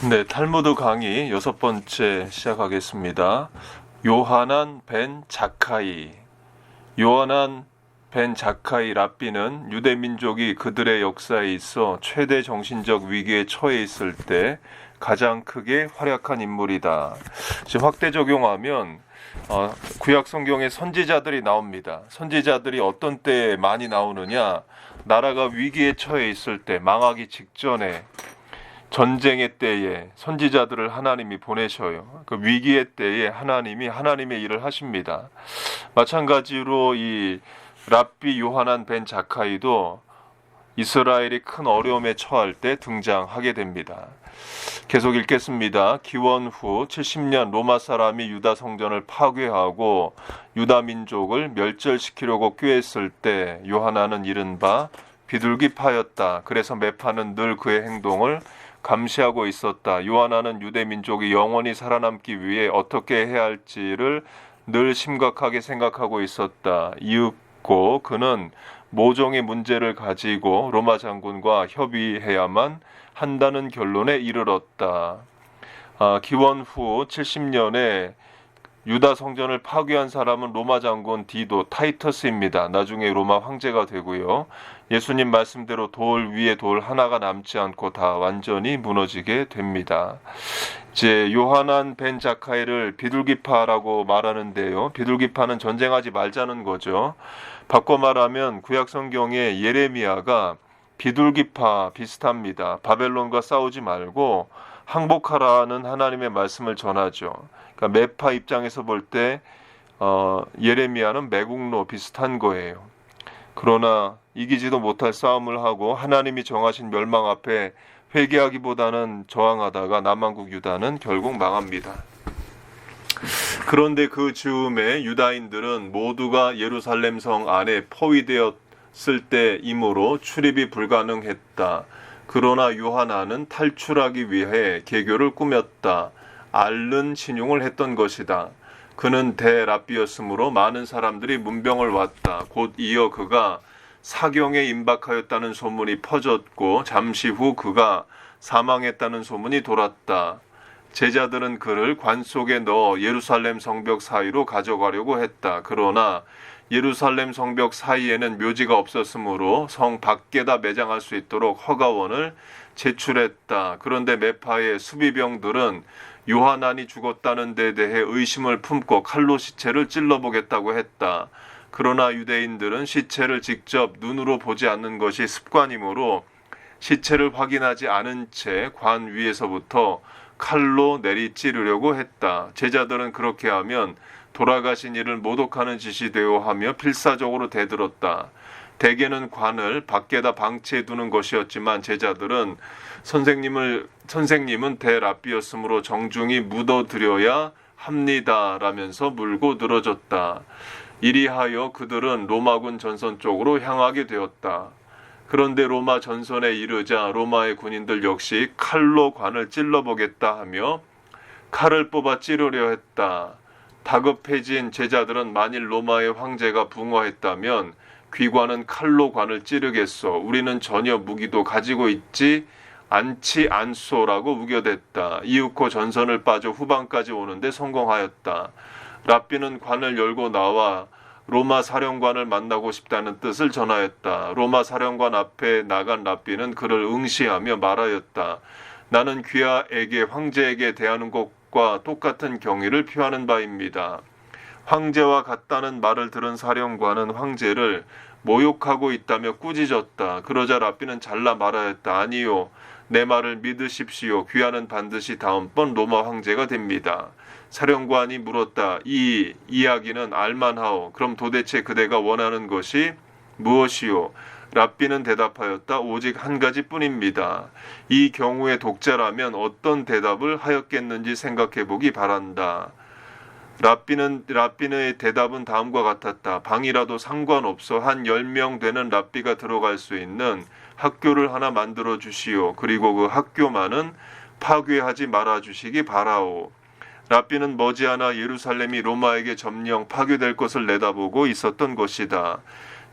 네, 탈무드 강의 6번째 시작하겠습니다. 요하난 벤 자카이. 요하난 벤 자카이 랍비는 유대 민족이 그들의 역사에 있어 최대 정신적 위기에 처해 있을 때 가장 크게 활약한 인물이다. 지금 확대 적용하면 구약 성경에 선지자들이 나옵니다. 선지자들이 어떤 때에 많이 나오느냐? 나라가 위기에 처해 있을 때, 망하기 직전에, 전쟁의 때에 선지자들을 하나님이 보내셔요. 그 위기의 때에 하나님이 하나님의 일을 하십니다. 마찬가지로 이 랍비 요하난 벤 자카이도 이스라엘이 큰 어려움에 처할 때 등장하게 됩니다. 계속 읽겠습니다. 기원 후 70년 로마 사람이 유다 성전을 파괴하고 유다 민족을 멸절시키려고 꾀했을 때 요하나는 이른바 비둘기파였다. 그래서 매파는 늘 그의 행동을 감시하고 있었다. 요하나는 유대 민족이 영원히 살아남기 위해 어떻게 해야 할지를 늘 심각하게 생각하고 있었다. 이윽고 그는 모종의 문제를 가지고 로마 장군과 협의해야만 한다는 결론에 이르렀다. 기원 후 70년에 유다 성전을 파괴한 사람은 로마 장군 디도 타이터스입니다. 나중에 로마 황제가 되고요. 예수님 말씀대로 돌 위에 돌 하나가 남지 않고 다 완전히 무너지게 됩니다. 이제 요하난 벤 자카이를 비둘기파라고 말하는데요. 비둘기파는 전쟁하지 말자는 거죠. 바꿔 말하면 구약 성경의 예레미야가 비둘기파 비슷합니다. 바벨론과 싸우지 말고 항복하라는 하나님의 말씀을 전하죠. 그러니까 매파 입장에서 볼 때 예레미야는 매국노 비슷한 거예요. 그러나 이기지도 못할 싸움을 하고 하나님이 정하신 멸망 앞에 회개하기보다는 저항하다가 남한국 유다는 결국 망합니다. 그런데 그 즈음에 유다인들은 모두가 예루살렘 성 안에 포위되었을 때이므로 출입이 불가능했다. 그러나 요하나는 탈출하기 위해 계교를 꾸몄다. 앓는 신용을 했던 것이다. 그는 대랍비였으므로 많은 사람들이 문병을 왔다. 곧 이어 그가 사경에 임박하였다는 소문이 퍼졌고 잠시 후 그가 사망했다는 소문이 돌았다. 제자들은 그를 관 속에 넣어 예루살렘 성벽 사이로 가져가려고 했다. 그러나 예루살렘 성벽 사이에는 묘지가 없었으므로 성 밖에다 매장할 수 있도록 허가원을 제출했다. 그런데 매파의 수비병들은 요하난이 죽었다는 데 대해 의심을 품고 칼로 시체를 찔러보겠다고 했다. 그러나 유대인들은 시체를 직접 눈으로 보지 않는 것이 습관이므로 시체를 확인하지 않은 채 관 위에서부터 칼로 내리 찌르려고 했다. 제자들은 그렇게 하면 돌아가신 이를 모독하는 짓이 되어 하며 필사적으로 대들었다. 대개는 관을 밖에다 방치해 두는 것이었지만 제자들은 선생님은 대랍비였으므로 정중히 묻어드려야 합니다. 라면서 물고 늘어졌다. 이리하여 그들은 로마군 전선 쪽으로 향하게 되었다. 그런데 로마 전선에 이르자 로마의 군인들 역시 칼로 관을 찔러보겠다 하며 칼을 뽑아 찌르려 했다. 다급해진 제자들은 만일 로마의 황제가 붕어했다면 귀관은 칼로 관을 찌르겠소. 우리는 전혀 무기도 가지고 있지 않지 않소라고 우겨댔다. 이윽고 전선을 빠져 후방까지 오는데 성공하였다. 랍비는 관을 열고 나와 로마 사령관을 만나고 싶다는 뜻을 전하였다. 로마 사령관 앞에 나간 랍비는 그를 응시하며 말하였다. 나는 귀하에게 황제에게 대하는 것과 똑같은 경의를 표하는 바입니다. 황제와 같다는 말을 들은 사령관은 황제를 모욕하고 있다며 꾸짖었다. 그러자 랍비는 잘라 말하였다. 아니요, 내 말을 믿으십시오. 귀하는 반드시 다음번 로마 황제가 됩니다. 사령관이 물었다. 이 이야기는 알만하오. 그럼 도대체 그대가 원하는 것이 무엇이오? 랍비는 대답하였다. 오직 한 가지뿐입니다. 이 경우의 독자라면 어떤 대답을 하였겠는지 생각해보기 바란다. 랍비의 대답은 다음과 같았다. 방이라도 상관없어. 한 10명 되는 랍비가 들어갈 수 있는 학교를 하나 만들어 주시오. 그리고 그 학교만은 파괴하지 말아 주시기 바라오. 랍비는 머지않아 예루살렘이 로마에게 점령 파괴될 것을 내다보고 있었던 것이다.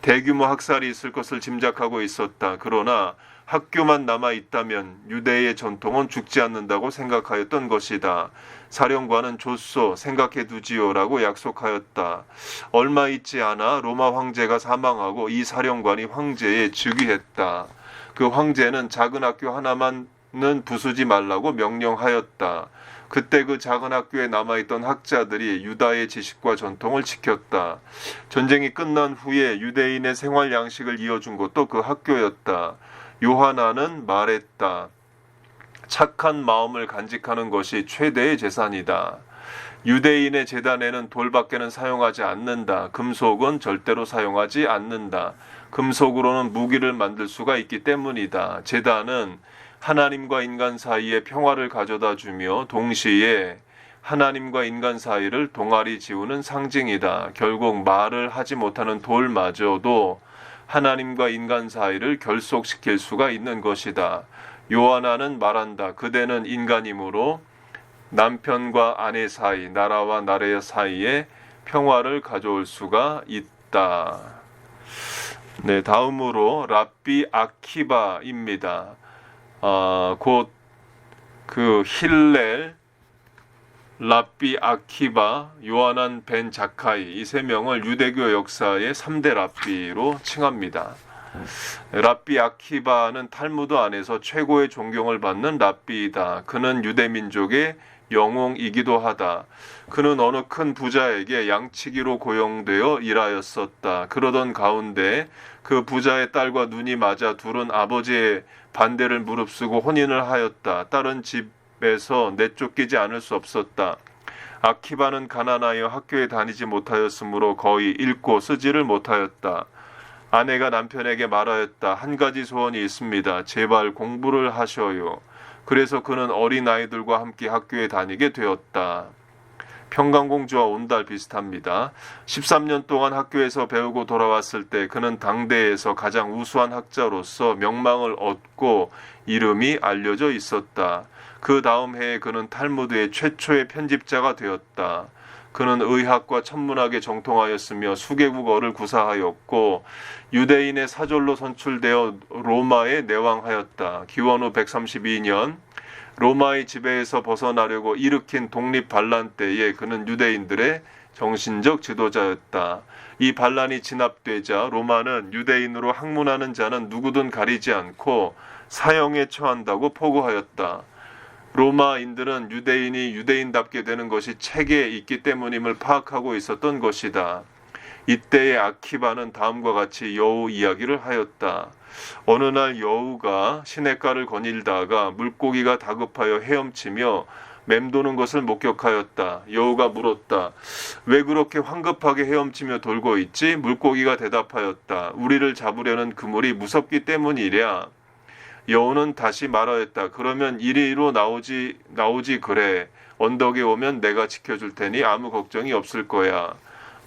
대규모 학살이 있을 것을 짐작하고 있었다. 그러나 학교만 남아있다면 유대의 전통은 죽지 않는다고 생각하였던 것이다. 사령관은 좋소, 생각해 두지요라고 약속하였다. 얼마 있지 않아 로마 황제가 사망하고 이 사령관이 황제에 즉위했다. 그 황제는 작은 학교 하나만은 부수지 말라고 명령하였다. 그때 그 작은 학교에 남아있던 학자들이 유다의 지식과 전통을 지켰다. 전쟁이 끝난 후에 유대인의 생활 양식을 이어준 것도 그 학교였다. 요하나는 말했다. 착한 마음을 간직하는 것이 최대의 재산이다. 유대인의 제단에는 돌밖에는 사용하지 않는다. 금속은 절대로 사용하지 않는다. 금속으로는 무기를 만들 수가 있기 때문이다. 제단은 하나님과 인간 사이에 평화를 가져다 주며 동시에 하나님과 인간 사이를 동아리 지우는 상징이다. 결국 말을 하지 못하는 돌마저도 하나님과 인간 사이를 결속시킬 수가 있는 것이다. 요하나는 말한다. 그대는 인간이므로 남편과 아내 사이, 나라와 나라 사이에 평화를 가져올 수가 있다. 네, 다음으로 랍비 아키바입니다. 곧 그 힐렐, 랍비 아키바, 요하난 벤 자카이 이 세 명을 유대교 역사의 3대 랍비로 칭합니다. 랍비 아키바는 탈무드 안에서 최고의 존경을 받는 랍비이다. 그는 유대민족의 영웅이기도 하다. 그는 어느 큰 부자에게 양치기로 고용되어 일하였었다. 그러던 가운데 그 부자의 딸과 눈이 맞아 둘은 아버지의 반대를 무릅쓰고 혼인을 하였다. 딸은 집에서 내쫓기지 않을 수 없었다. 아키바는 가난하여 학교에 다니지 못하였으므로 거의 읽고 쓰지를 못하였다. 아내가 남편에게 말하였다. 한 가지 소원이 있습니다. 제발 공부를 하셔요. 그래서 그는 어린아이들과 함께 학교에 다니게 되었다. 평강공주와 온달 비슷합니다. 13년 동안 학교에서 배우고 돌아왔을 때 그는 당대에서 가장 우수한 학자로서 명망을 얻고 이름이 알려져 있었다. 그 다음 해에 그는 탈무드의 최초의 편집자가 되었다. 그는 의학과 천문학에 정통하였으며 수개국어를 구사하였고 유대인의 사절로 선출되어 로마에 내왕하였다. 기원 후 132년 로마의 지배에서 벗어나려고 일으킨 독립 반란 때에 그는 유대인들의 정신적 지도자였다. 이 반란이 진압되자 로마는 유대인으로 학문하는 자는 누구든 가리지 않고 사형에 처한다고 포고하였다. 로마인들은 유대인이 유대인답게 되는 것이 책에 있기 때문임을 파악하고 있었던 것이다. 이때의 아키바는 다음과 같이 여우 이야기를 하였다. 어느 날 여우가 시냇가를 거닐다가 물고기가 다급하여 헤엄치며 맴도는 것을 목격하였다. 여우가 물었다. 왜 그렇게 황급하게 헤엄치며 돌고 있지? 물고기가 대답하였다. 우리를 잡으려는 그물이 무섭기 때문이랴. 여우는 다시 말하였다. 그러면 이리로 나오지 그래. 언덕에 오면 내가 지켜줄 테니 아무 걱정이 없을 거야.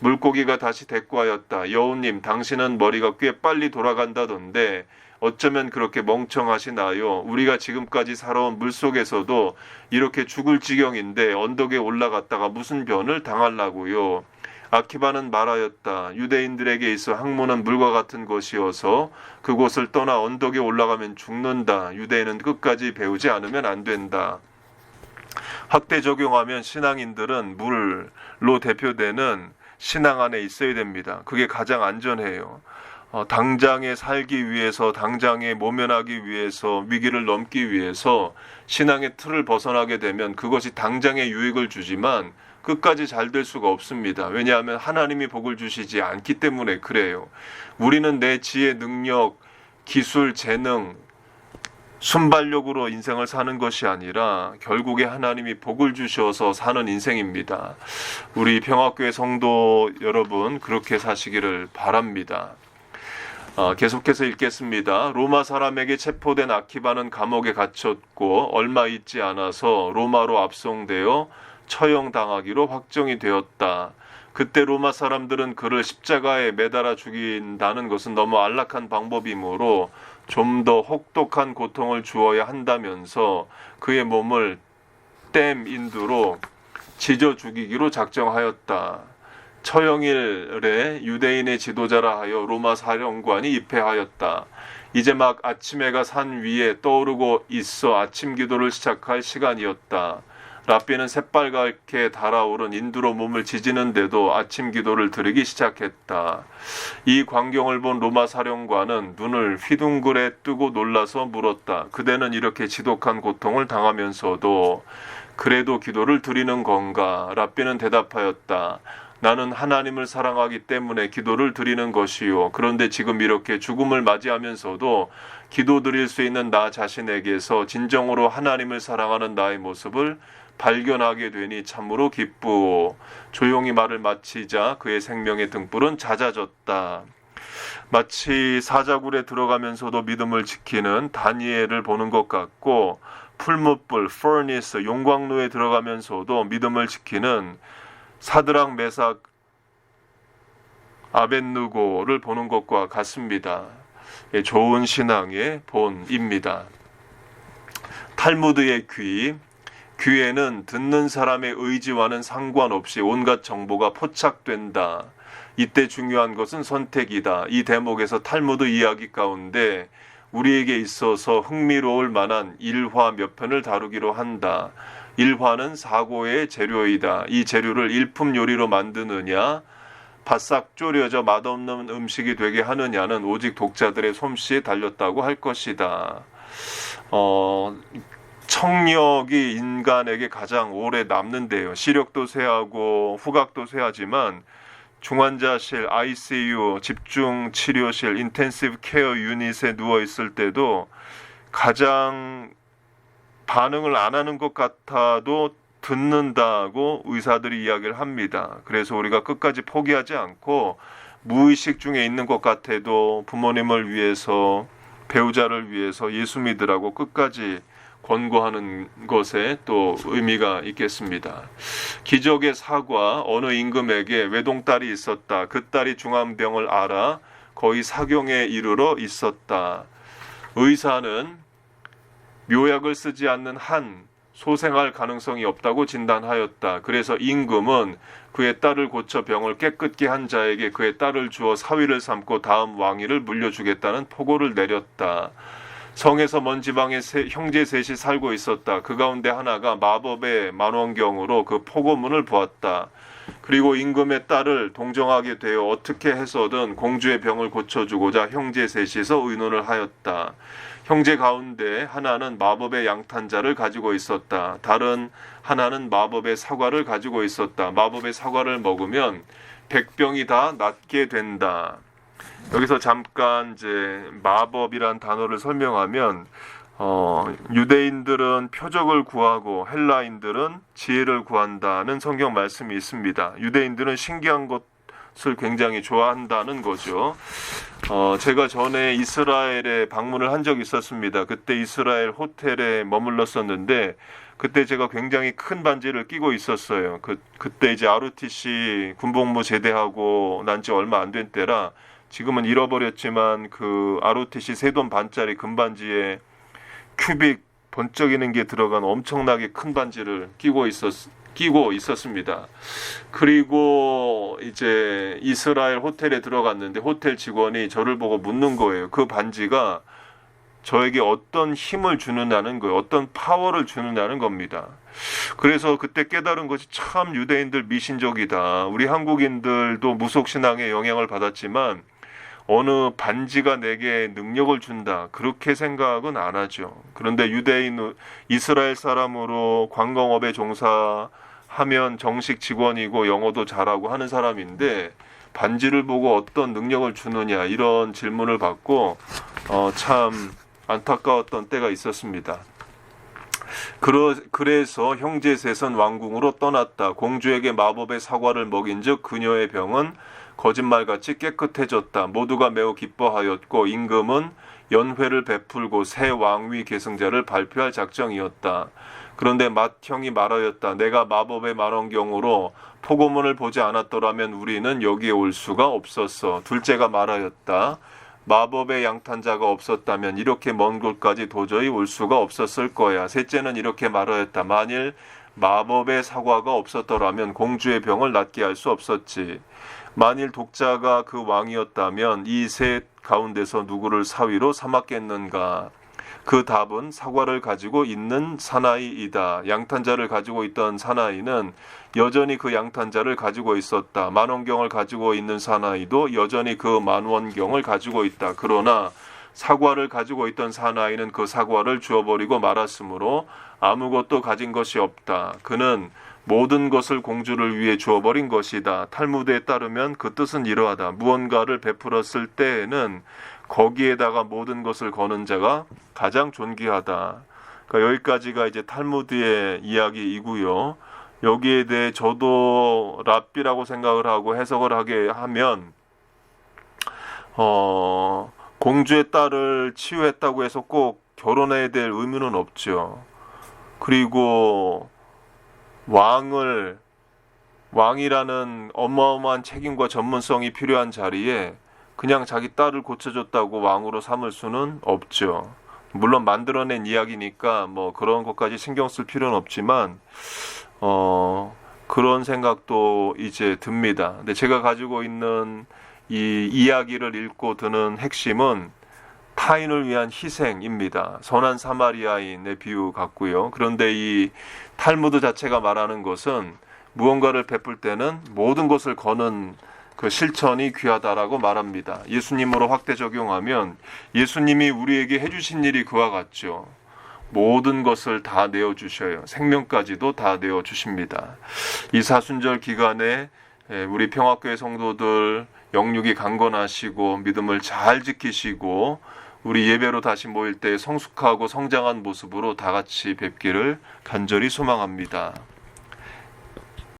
물고기가 다시 대꾸하였다. 여우님, 당신은 머리가 꽤 빨리 돌아간다던데 어쩌면 그렇게 멍청하시나요? 우리가 지금까지 살아온 물속에서도 이렇게 죽을 지경인데 언덕에 올라갔다가 무슨 변을 당하려고요? 아키바는 말하였다. 유대인들에게 있어 학문은 물과 같은 것이어서 그곳을 떠나 언덕에 올라가면 죽는다. 유대인은 끝까지 배우지 않으면 안 된다. 학대 적용하면 신앙인들은 물로 대표되는 신앙 안에 있어야 됩니다. 그게 가장 안전해요. 당장에 살기 위해서, 당장에 모면하기 위해서, 위기를 넘기 위해서 신앙의 틀을 벗어나게 되면 그것이 당장의 유익을 주지만 끝까지 잘 될 수가 없습니다. 왜냐하면 하나님이 복을 주시지 않기 때문에 그래요. 우리는 내 지혜, 능력, 기술, 재능, 순발력으로 인생을 사는 것이 아니라 결국에 하나님이 복을 주셔서 사는 인생입니다. 우리 평화교회 성도 여러분 그렇게 사시기를 바랍니다. 계속해서 읽겠습니다. 로마 사람에게 체포된 아키바는 감옥에 갇혔고 얼마 있지 않아서 로마로 압송되어 처형당하기로 확정이 되었다. 그때 로마 사람들은 그를 십자가에 매달아 죽인다는 것은 너무 안락한 방법이므로 좀 더 혹독한 고통을 주어야 한다면서 그의 몸을 댐 인두로 지져 죽이기로 작정하였다. 처형일에 유대인의 지도자라 하여 로마 사령관이 입회하였다. 이제 막 아침 해가 산 위에 떠오르고 있어 아침 기도를 시작할 시간이었다. 랍비는 새빨갛게 달아오른 인두로 몸을 지지는데도 아침 기도를 드리기 시작했다. 이 광경을 본 로마 사령관은 눈을 휘둥그레 뜨고 놀라서 물었다. 그대는 이렇게 지독한 고통을 당하면서도 그래도 기도를 드리는 건가? 랍비는 대답하였다. 나는 하나님을 사랑하기 때문에 기도를 드리는 것이요. 그런데 지금 이렇게 죽음을 맞이하면서도 기도 드릴 수 있는 나 자신에게서 진정으로 하나님을 사랑하는 나의 모습을 발견하게 되니 참으로 기쁘오. 조용히 말을 마치자 그의 생명의 등불은 잦아졌다. 마치 사자굴에 들어가면서도 믿음을 지키는 다니엘을 보는 것 같고 풀무불, 퍼니스, 용광로에 들어가면서도 믿음을 지키는 사드락, 메삭, 아벳느고를 보는 것과 같습니다. 좋은 신앙의 본입니다. 탈무드의 귀에는 듣는 사람의 의지와는 상관없이 온갖 정보가 포착된다. 이때 중요한 것은 선택이다. 이 대목에서 탈무드 이야기 가운데 우리에게 있어서 흥미로울 만한 일화 몇 편을 다루기로 한다. 일화는 사고의 재료이다. 이 재료를 일품 요리로 만드느냐, 바싹 졸여져 맛없는 음식이 되게 하느냐는 오직 독자들의 솜씨에 달렸다고 할 것이다. 청력이 인간에게 가장 오래 남는데요. 시력도 쇠하고 후각도 쇠하지만 중환자실, ICU, 집중치료실, 인텐시브 케어 유닛에 누워있을 때도 가장 반응을 안 하는 것 같아도 듣는다고 의사들이 이야기를 합니다. 그래서 우리가 끝까지 포기하지 않고 무의식 중에 있는 것 같아도 부모님을 위해서, 배우자를 위해서 예수 믿으라고 끝까지 권고하는 것에 또 의미가 있겠습니다. 기적의 사과, 어느 임금에게 외동딸이 있었다. 그 딸이 중환병을 앓아 거의 사경에 이르러 있었다. 의사는 묘약을 쓰지 않는 한 소생할 가능성이 없다고 진단하였다. 그래서 임금은 그의 딸을 고쳐 병을 깨끗게 한 자에게 그의 딸을 주어 사위를 삼고 다음 왕위를 물려주겠다는 포고를 내렸다. 성에서 먼 지방에 형제 셋이 살고 있었다. 그 가운데 하나가 마법의 만원경으로 그 포고문을 보았다. 그리고 임금의 딸을 동정하게 되어 어떻게 해서든 공주의 병을 고쳐주고자 형제 셋이서 의논을 하였다. 형제 가운데 하나는 마법의 양탄자를 가지고 있었다. 다른 하나는 마법의 사과를 가지고 있었다. 마법의 사과를 먹으면 백병이 다 낫게 된다. 여기서 잠깐 이제 마법이란 단어를 설명하면 유대인들은 표적을 구하고 헬라인들은 지혜를 구한다는 성경 말씀이 있습니다. 유대인들은 신기한 것을 굉장히 좋아한다는 거죠. 제가 전에 이스라엘에 방문을 한 적이 있었습니다. 그때 이스라엘 호텔에 머물렀었는데 그때 제가 굉장히 큰 반지를 끼고 있었어요. 그때 이제 ROTC 군복무 제대하고 난 지 얼마 안 된 때라 지금은 잃어버렸지만 그 ROTC 세돈 반짜리 금반지에 큐빅 번쩍이는 게 들어간 엄청나게 큰 반지를 끼고 있었습니다. 그리고 이제 이스라엘 호텔에 들어갔는데 호텔 직원이 저를 보고 묻는 거예요. 그 반지가 저에게 어떤 힘을 주느냐는 거예요. 어떤 파워를 주느냐는 겁니다. 그래서 그때 깨달은 것이 참 유대인들 미신적이다. 우리 한국인들도 무속신앙의 영향을 받았지만 어느 반지가 내게 능력을 준다. 그렇게 생각은 안 하죠. 그런데 유대인, 이스라엘 사람으로 관광업에 종사하면 정식 직원이고 영어도 잘하고 하는 사람인데 반지를 보고 어떤 능력을 주느냐 이런 질문을 받고 참 안타까웠던 때가 있었습니다. 그래서 형제 셋은 왕궁으로 떠났다. 공주에게 마법의 사과를 먹인즉 그녀의 병은 거짓말같이 깨끗해졌다. 모두가 매우 기뻐하였고 임금은 연회를 베풀고 새 왕위 계승자를 발표할 작정이었다. 그런데 맏형이 말하였다. 내가 마법의 만원경으로 포고문을 보지 않았더라면 우리는 여기에 올 수가 없었어. 둘째가 말하였다. 마법의 양탄자가 없었다면 이렇게 먼 곳까지 도저히 올 수가 없었을 거야. 셋째는 이렇게 말하였다. 만일 마법의 사과가 없었더라면 공주의 병을 낫게 할 수 없었지. 만일 독자가 그 왕이었다면 이 셋 가운데서 누구를 사위로 삼았겠는가? 그 답은 사과를 가지고 있는 사나이이다. 양탄자를 가지고 있던 사나이는 여전히 그 양탄자를 가지고 있었다. 만원경을 가지고 있는 사나이도 여전히 그 만원경을 가지고 있다. 그러나 사과를 가지고 있던 사나이는 그 사과를 주어버리고 말았으므로 아무것도 가진 것이 없다. 그는 모든 것을 공주를 위해 주어버린 것이다. 탈무드에 따르면 그 뜻은 이러하다. 무언가를 베풀었을 때에는 거기에다가 모든 것을 거는 자가 가장 존귀하다. 그러니까 여기까지가 이제 탈무드의 이야기이고요. 여기에 대해 저도 랍비라고 생각을 하고 해석을 하게 하면 공주의 딸을 치유했다고 해서 꼭 결혼해야 될 의무는 없죠. 그리고 왕이라는 어마어마한 책임과 전문성이 필요한 자리에 그냥 자기 딸을 고쳐줬다고 왕으로 삼을 수는 없죠. 물론 만들어낸 이야기니까 뭐 그런 것까지 신경 쓸 필요는 없지만 그런 생각도 이제 듭니다. 근데 제가 가지고 있는 이 이야기를 읽고 드는 핵심은 타인을 위한 희생입니다. 선한 사마리아인의 비유 같고요. 그런데 이 탈무드 자체가 말하는 것은 무언가를 베풀 때는 모든 것을 거는 그 실천이 귀하다라고 말합니다. 예수님으로 확대 적용하면 예수님이 우리에게 해주신 일이 그와 같죠. 모든 것을 다 내어주셔요. 생명까지도 다 내어주십니다. 이 사순절 기간에 우리 평화교회 성도들 영육이 강건하시고 믿음을 잘 지키시고 우리 예배로 다시 모일 때 성숙하고 성장한 모습으로 다 같이 뵙기를 간절히 소망합니다.